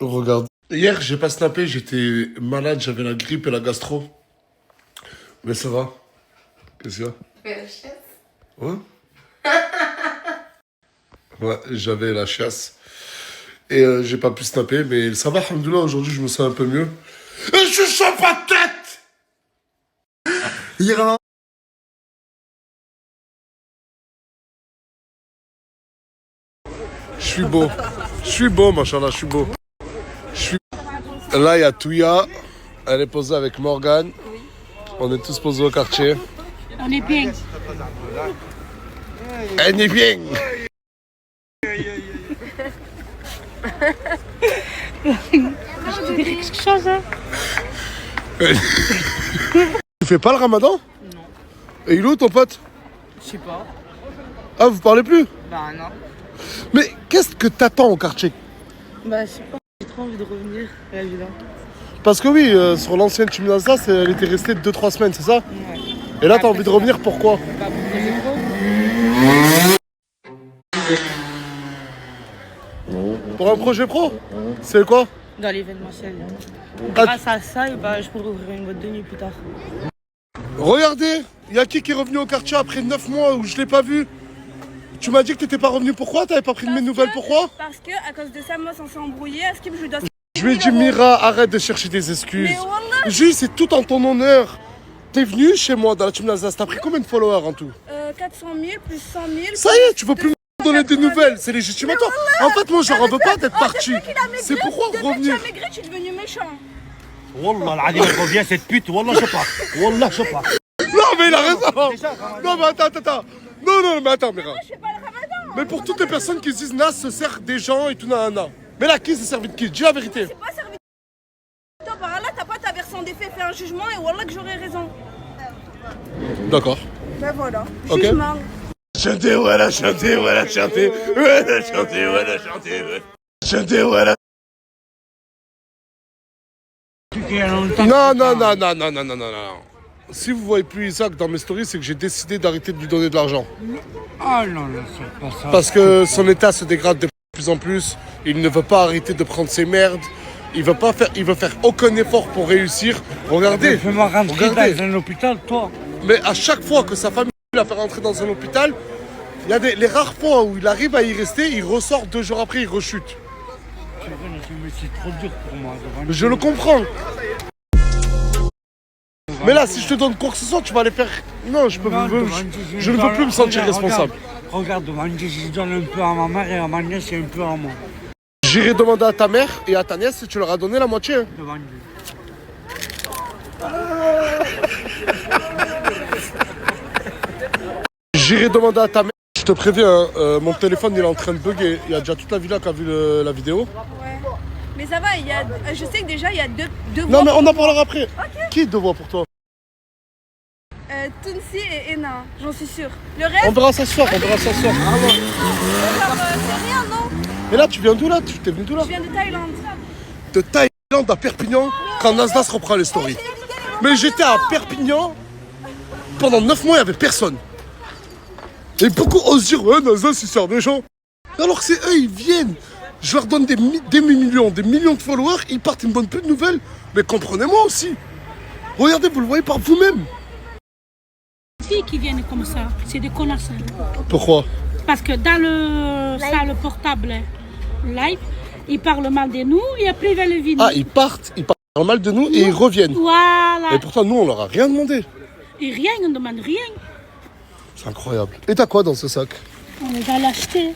Regarde. Hier, j'ai pas snappé, j'étais malade, j'avais la grippe et la gastro. Mais ça va. Qu'est-ce qu'il y a? Fais la chaise. Ouais. Ouais, j'avais la chasse. Et j'ai pas pu snapper, mais ça va, alhamdoulilah, aujourd'hui je me sens un peu mieux. Et je suis chaud pas de tête. Hier, Je suis beau, machallah, je suis beau. Je suis... Là, il y a Touya. Elle est posée avec Morgane. On est tous posés au quartier. On est bien. Elle est bien. Je te dirais quelque chose, hein? Tu fais pas le ramadan? Non. Et il est où ton pote? Je sais pas. Ah, vous parlez plus? Bah non. Mais qu'est-ce que t'attends au quartier? Bah je sais pas, j'ai trop envie de revenir à la villa. Parce que oui, sur l'ancienne Team Nasdaq, elle était restée 2-3 semaines, c'est ça? Ouais. Et là, t'as envie de revenir, pourquoi? Bah pour que j'ai trop. Pour un projet pro? C'est quoi? Dans l'événementiel. Ah, Grâce à ça, et bah, je pourrais ouvrir une boîte de nuit plus tard. regardez, il y a qui est revenu au quartier après 9 mois où je l'ai pas vu? Tu m'as dit que t'étais pas revenu, pourquoi? T'avais pas pris de mes nouvelles, pourquoi? Parce que à cause de ça, moi, on s'est embrouillé. À ce que je lui dois. Je lui ai dit, Mira, arrête de chercher des excuses. Mais wallah. Jules, c'est tout en ton honneur. T'es venu chez moi dans la Team Nasdaq, t'as pris combien de followers en tout? 400 000 plus 100 000. Ça y est, tu veux plus me donner des nouvelles, c'est légitime à toi. En fait, moi, je n'en veux pas d'être parti. C'est pourquoi revenir? Tu as maigri, tu es devenu méchant. Wallah, العظيم elle revient cette pute, wallah je pars. Wallah je pars. Non, mais il a raison. Non, mais attends. Non, mais attends, Mira. Je fais pas le ramadan. Mais pour toutes les personnes qui se disent Nas se sert des gens et tout, nanana. Mais là, qui s'est servi de qui? Dis la vérité. C'est pas servi. Toi, par là, t'as pas ta version des faits, fais un jugement et wallah que j'aurais raison. D'accord. Ben voilà. Ok. Jugement. Chanter, voilà, chanter, voilà, chanter. Voilà, chanter, voilà, chanter. Chanter, voilà. Non. Si vous voyez plus Isaac dans mes stories, c'est que j'ai décidé d'arrêter de lui donner de l'argent. Ah non, c'est pas ça. Parce que son état se dégrade de plus en plus. Il ne veut pas arrêter de prendre ses merdes. Il veut faire aucun effort pour réussir. Regardez. Fais-moi rentrer Regardez. dans un hôpital, toi. Mais à chaque fois que sa famille l'a fait rentrer dans un hôpital, il y a les rares fois où il arrive à y rester, il ressort 2 jours après, il rechute. Mais c'est trop dur pour moi. Je le comprends. Mais là, si je te donne quoi que ce soit, tu vas aller faire... Non, je ne veux plus me sentir responsable. Regarde, Vandy, je donne un peu à ma mère et à ma nièce et un peu à moi. J'irai demander à ta mère et à ta nièce si tu leur as donné la moitié. Hein. De Vandy. J'irai demander à ta mère. Je te préviens, hein, mon téléphone il est en train de bugger. Il y a déjà toute la villa qui a vu la vidéo. Ouais. Mais ça va, je sais que déjà il y a deux Non, voix. mais on en parlera après. Ok. Qui est deux voix pour toi? Tunsi et Ena, j'en suis sûre. Le reste, On verra ça ce soir, genre, c'est rien, non? Et là, tu viens d'où là? Tu t'es venu d'où là? Je viens de Thaïlande. De Thaïlande à Perpignan, quand Nasdaq reprend les stories. Mais j'étais à Perpignan, pendant 9 mois, il n'y avait personne. Et beaucoup osent dire, ouais, Nasdaq, il sert des gens. Alors que c'est eux, ils viennent. Je leur donne des millions de followers, ils partent, ils me donnent plus de nouvelles. Mais comprenez-moi aussi. Regardez, vous le voyez par vous-même. Les filles qui viennent comme ça, c'est des connasses. Pourquoi? Parce que dans le portable live, ils parlent mal de nous et après ils veulent venir. Ah, ils partent mal de nous et ils reviennent. Voilà. Et pourtant, nous, on leur a rien demandé. Et rien, on ne demande rien. C'est incroyable. Et t'as quoi dans ce sac? On va l'acheter.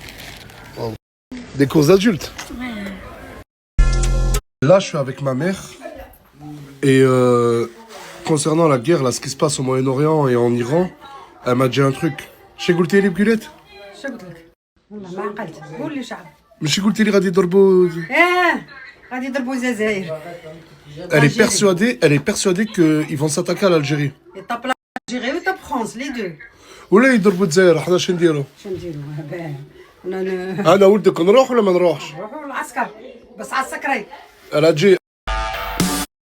Des courses adultes. Ouais. Là, je suis avec ma mère. Et concernant la guerre, là, ce qui se passe au Moyen-Orient et en Iran, elle m'a dit un truc. J'ai goûté les boulettes. شو قلت لك؟ والله ما عقلت قول لي شعب Mais قلت لي غادي يضربوا. غادي يضربوا الجزائر Elle est persuadée qu'ils vont s'attaquer à l'Algérie. يطاب الجزائر ويطاب فرنسا لي دو ولا يضربوا الجزائر حنا شنو نديرو؟ شنو نديرو انا انا ولدك نروح ولا ما نروحش؟ نروحوا للعسكر بس على السكري Elle a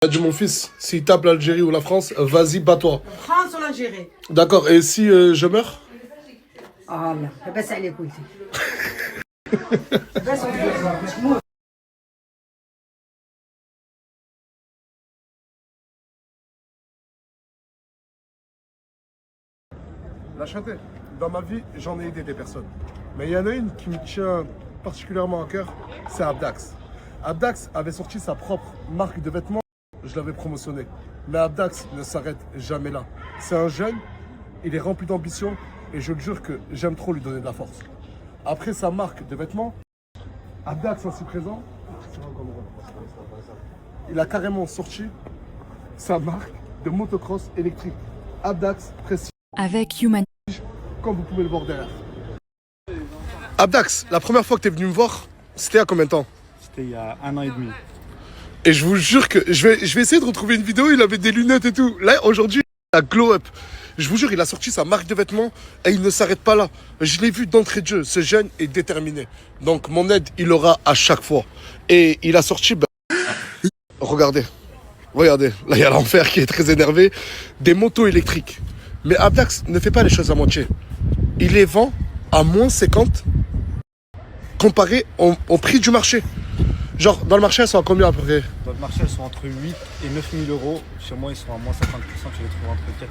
dit mon fils, s'il tape l'Algérie ou la France, vas-y, bats-toi. فرنسا ولا الجزائر D'accord, et si je meurs? الله لاباس عليك ولدي لاباس عليك La chanter. Dans ma vie, j'en ai aidé des personnes. Mais il y en a une qui me tient particulièrement à cœur, c'est Abdax. Abdax avait sorti sa propre marque de vêtements, je l'avais promotionné. Mais Abdax ne s'arrête jamais là. C'est un jeune, il est rempli d'ambition et je le jure que j'aime trop lui donner de la force. Après sa marque de vêtements, Abdax ainsi présent, il a carrément sorti sa marque de motocross électrique. Abdax Prestige. Avec Human. Comme vous pouvez le voir derrière. Abdax, la première fois que tu es venu me voir, c'était à combien de temps? C'était il y a 1 an et demi. Et je vous jure que je vais essayer de retrouver une vidéo, il avait des lunettes et tout. Là, aujourd'hui, il a glow up. Je vous jure, il a sorti sa marque de vêtements et il ne s'arrête pas là. Je l'ai vu d'entrée de jeu, ce jeune est déterminé. Donc mon aide, il l'aura à chaque fois. Et il a sorti, regardez, là il y a l'enfer qui est très énervé, des motos électriques. Mais Abdax ne fait pas les choses à moitié. Il les vend à moins 50 comparé au prix du marché. Genre, dans le marché, elles sont à combien à peu près? Dans le marché, elles sont entre 8 et 9 000 euros. Chez moi, ils sont à moins 50%. Tu les trouves entre 4.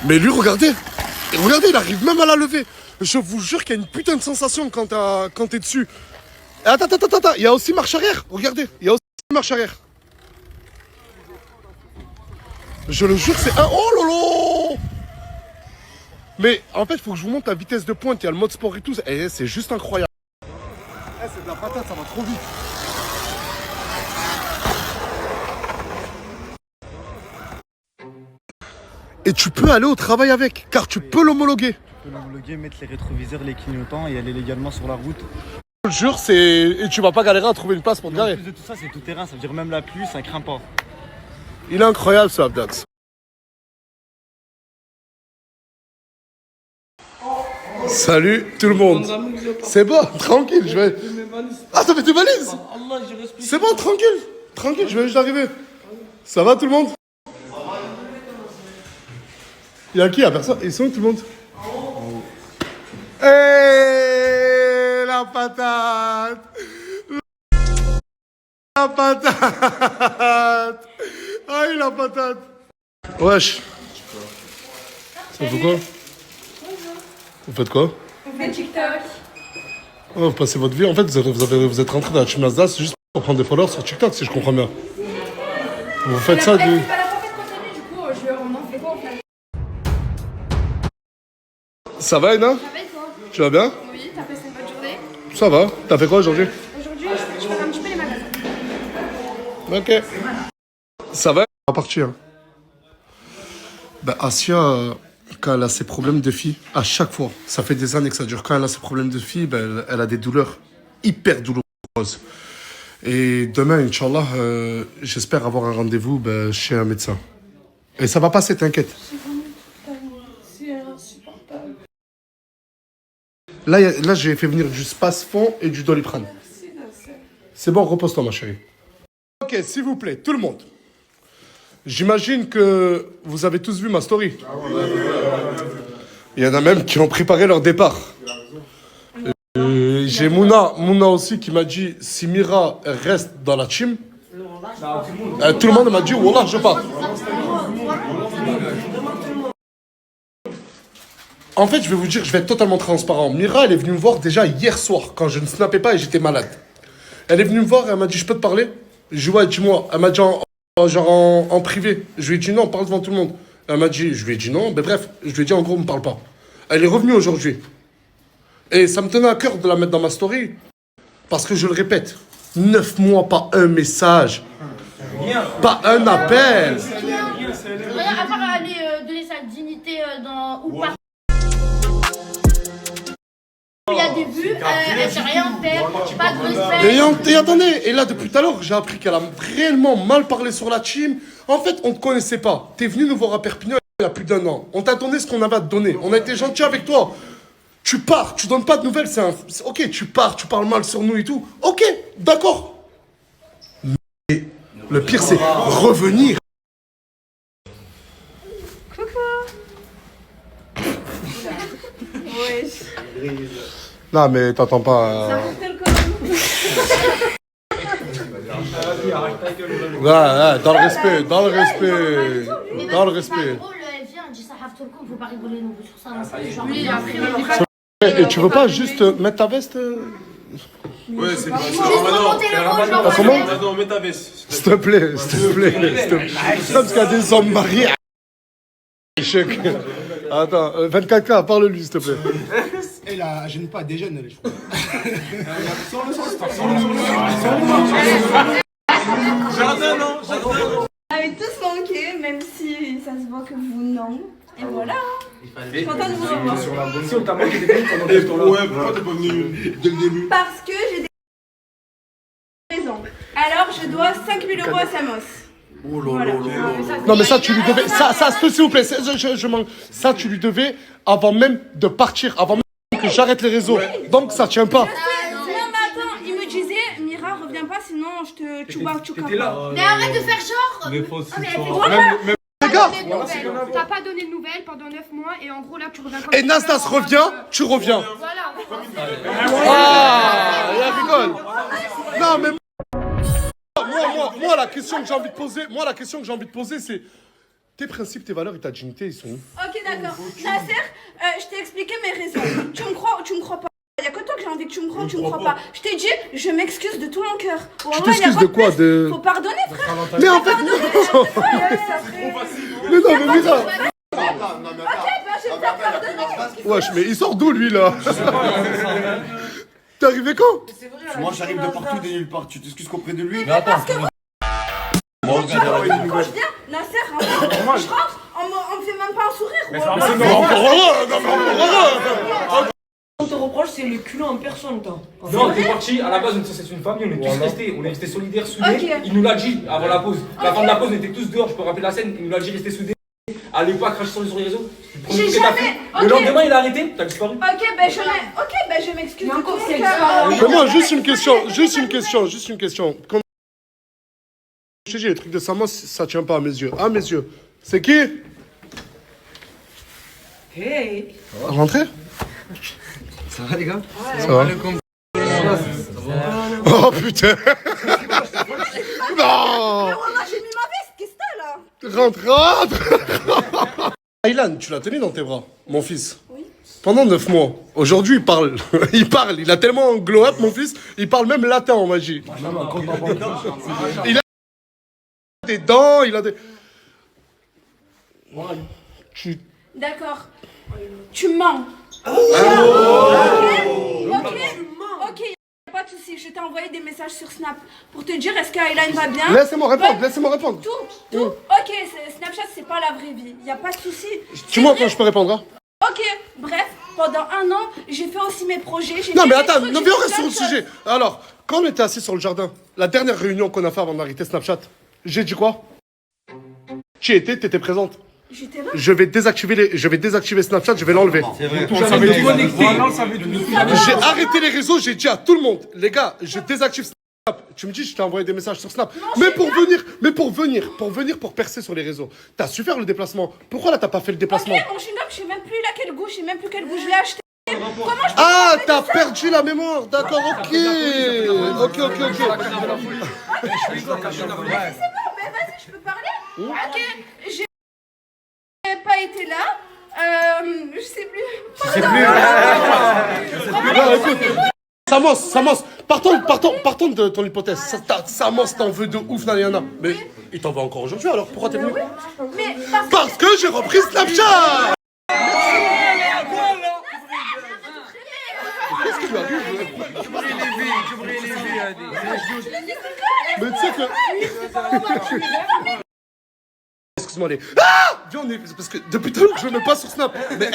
Mais lui, regardez, il arrive même à la lever. Je vous jure qu'il y a une putain de sensation quand t'es dessus. Et attends, il y a aussi marche arrière. Regardez, il y a aussi marche arrière. Je le jure, c'est un... Oh lolo! Mais en fait, il faut que je vous montre la vitesse de pointe. Il y a le mode sport et tout. Et c'est juste incroyable. C'est de la patate, ça va trop vite. Et tu peux aller au travail avec, car tu peux l'homologuer. Tu peux l'homologuer, mettre les rétroviseurs, les clignotants et aller légalement sur la route. Je te jure, et tu vas pas galérer à trouver une place pour te garer. En plus de tout ça, c'est tout terrain, ça veut dire même la pluie, ça craint pas. Il est incroyable ce Abdax. Salut tout le monde. C'est bon, tranquille, je vais... Ah, t'as fait tes valises? C'est bon, tranquille, je vais juste arriver. Ça va tout le monde? Il y a qui? Il y a personne? Ils sont où tout le monde? Hey, la patate! La patate! Aïe, la patate! Wesh! Ça fait quoi? Vous faites quoi? On fait TikTok. Oh, vous passez votre vie. En fait, vous êtes rentré dans la team Nasdaq juste pour prendre des followers sur TikTok, si je comprends bien. Vous faites ça du... C'est pas la première contenu, du coup, on en fait quoi en fait? Ça va, Ina? Ça va et toi? Tu vas bien? Oui, t'as passé une bonne journée? Ça va. T'as fait quoi aujourd'hui? Aujourd'hui, je fais un petit peu les magasins. Ok. Ça va? On va partir. Ben, Asia, quand elle a ses problèmes de fille, à chaque fois, ça fait des années que ça dure, quand elle a ses problèmes de fille, ben, elle a des douleurs hyper douloureuses. Et demain, Inch'Allah, j'espère avoir un rendez-vous chez un médecin. Et ça va passer, t'inquiète. C'est insupportable. Là j'ai fait venir du Spasfon et du Doliprane. C'est bon, repose-toi, ma chérie. Ok, s'il vous plaît, tout le monde. J'imagine que vous avez tous vu ma story. Il y en a même qui ont préparé leur départ. J'ai Mouna aussi qui m'a dit si Mira reste dans la team, tout le monde m'a dit Wallah, je pars. En fait, je vais vous dire, je vais être totalement transparent. Mira, elle est venue me voir déjà hier soir, quand je ne snappais pas et j'étais malade. Elle est venue me voir et elle m'a dit, je peux te parler? Je lui ai dit, ouais, dis-moi. Elle m'a dit en privé. Je lui ai dit non, parle devant tout le monde. Elle m'a dit, je lui ai dit non. Mais bref, je lui ai dit en gros, ne me parle pas. Elle est revenue aujourd'hui. Et ça me tenait à cœur de la mettre dans ma story. Parce que je le répète, 9 mois, pas un message. Pas un appel. Rien, à part aller donner sa dignité ou par. Il y a des vues, elle sait rien faire, pas de respect. Et attendez, et là depuis tout à l'heure, j'ai appris qu'elle a réellement mal parlé sur la team. En fait, on ne te connaissait pas. T'es venu nous voir à Perpignan il y a plus d'1 an. On t'a donné ce qu'on avait à te donner. On a été gentil avec toi. Tu pars, tu donnes pas de nouvelles, ok, tu pars, tu parles mal sur nous et tout. Ok, d'accord. Mais le pire, c'est revenir. Non, mais t'entends pas. Ouais, dans le respect, dans le respect. Dans le respect. Elle vient, elle dit ça, faut pas rigoler non plus sur ça. Oui, après, Et tu veux pas juste mettre ta veste Ouais, c'est pas juste remonter le rôle, genre. Comment Attends, mets ta veste. S'il te plaît, s'il te plaît, s'il te plaît. Parce qu'il y a des hommes mariés. Échec. Attends, 24K, parle-lui, s'il te plaît. Elle a gêne pas, déjeune, elle, je crois. Jardin, non, jardin. Vous avez tous manqué, même si ça se voit que vous non. Et voilà. Je suis contente de vous revoir. Si on t'a manqué des minutes pendant que ton Ouais, pourquoi t'es pas venu dès le début? Parce que j'ai des raisons. Alors je dois 5 000 € à Samos. Oh là Voilà. là là. Non, mais ça, tu lui devais. Ça, s'il vous plaît, je manque. Ça, tu lui devais avant même de partir, avant même que j'arrête les réseaux. Donc, ça tient pas. Non mais attends, il me disait, Mira reviens pas sinon je te tchouba tchouka. Mais arrête de faire genre. Mais faut Ah, mais elle fait Voilà. Les gars, T'as pas donné de nouvelles pendant 9 mois et en gros là tu reviens comme et Nastas revient, tu reviens. Voilà. Ah, il rigole. Non, mais moi, la question que j'ai envie de poser, c'est tes principes, tes valeurs et ta dignité, ils sont où? Ok d'accord. Nasser, je t'ai expliqué mes raisons. Tu me crois pas. Il y a que toi que j'ai envie que tu me crois, tu me crois pas. Je t'ai dit, je m'excuse de tout mon cœur. Tu t'excuses de quoi? De... Faut pardonner frère. Mais en fait, non. Mais non, mais Mira. Ok, bah je vais me faire pardonner. Wesh, mais il sort d'où lui là? T'es arrivé quand? Moi, j'arrive de partout, de nulle part. Tu t'excuses qu'auprès de lui? Parce que quand je viens, Nasser, je rentre, on me fait même pas un sourire. On te reproche, c'est le culot en personne, toi. Non, t'es parti, à la base, c'est une famille, on est tous restés, on est restés solidaires, soudés. Ok. Il nous l'a dit avant la pause. La fin de la pause, on était tous dehors, je peux rappeler la scène, il nous l'a dit, rester soudés. Allez pas cracher sur les réseaux. J'ai jamais. Le lendemain, il a arrêté, t'as disparu. Ok, ben je m'excuse de tout mon cœur. Mais moi, juste une question. Quand je te dis, les trucs de Samos, ça tient pas à mes yeux. À mes yeux. C'est qui? Hey. Rentrez? Ça va, les gars? Ça va. Oh putain. Non. Wallah, j'ai mis ma veste, qu'est-ce que t'as là? Rentre. Aylan, tu l'as tenu dans tes bras, mon fils. Oui. Pendant 9 mois. Aujourd'hui, il parle. Il a tellement un glow-up, mon fils. Il parle même latin en magie. Il a des dents, il a des... Tu... D'accord. Tu mens. Ok, pas de soucis. Je t'ai envoyé des messages sur Snap pour te dire est-ce qu'Aylan va bien. Laissez-moi répondre. Tout. Ok, Snapchat, c'est pas la vraie vie. Y a pas de soucis. Dis-moi quand je peux répondre, hein. Ok, bref, pendant 1 an, j'ai fait aussi mes projets. Non, mais attends, viens, on reste sur le sujet. Alors, quand on était assis sur le jardin, la dernière réunion qu'on a fait avant d'arrêter Snapchat, j'ai dit quoi? Tu y étais, t'étais présente. J'étais là. Je vais désactiver Snapchat, je vais l'enlever. C'est vrai. J'ai arrêté les réseaux, j'ai dit à tout le monde, les gars, je désactive Snap. Tu me dis, je t'ai envoyé des messages sur Snap. Mais pour percer sur les réseaux, t'as su faire le déplacement. Pourquoi là, t'as pas fait le déplacement? Ok, mon chewing-gum, je sais même plus laquelle goût, je sais même plus quelle goût je l'ai acheté. Comment je peux Ah, t'as perdu la mémoire, d'accord, ok. Ok. C'est bon, mais vas-y, je peux parler. Ok, j'ai pas été là. Je sais plus. Non, écoute. Samos, partons de ton hypothèse. Samos t'en veut de ouf, Nayana. Mais il t'en veut encore aujourd'hui, alors pourquoi t'es venu? Mais Parce que j'ai repris Snapchat. Qu'est-ce qui lui arrive? Mais tu sais que... Excuse-moi les... Ah! Viens, parce que depuis tout à l'heure, je ne mets pas sur Snap. Mais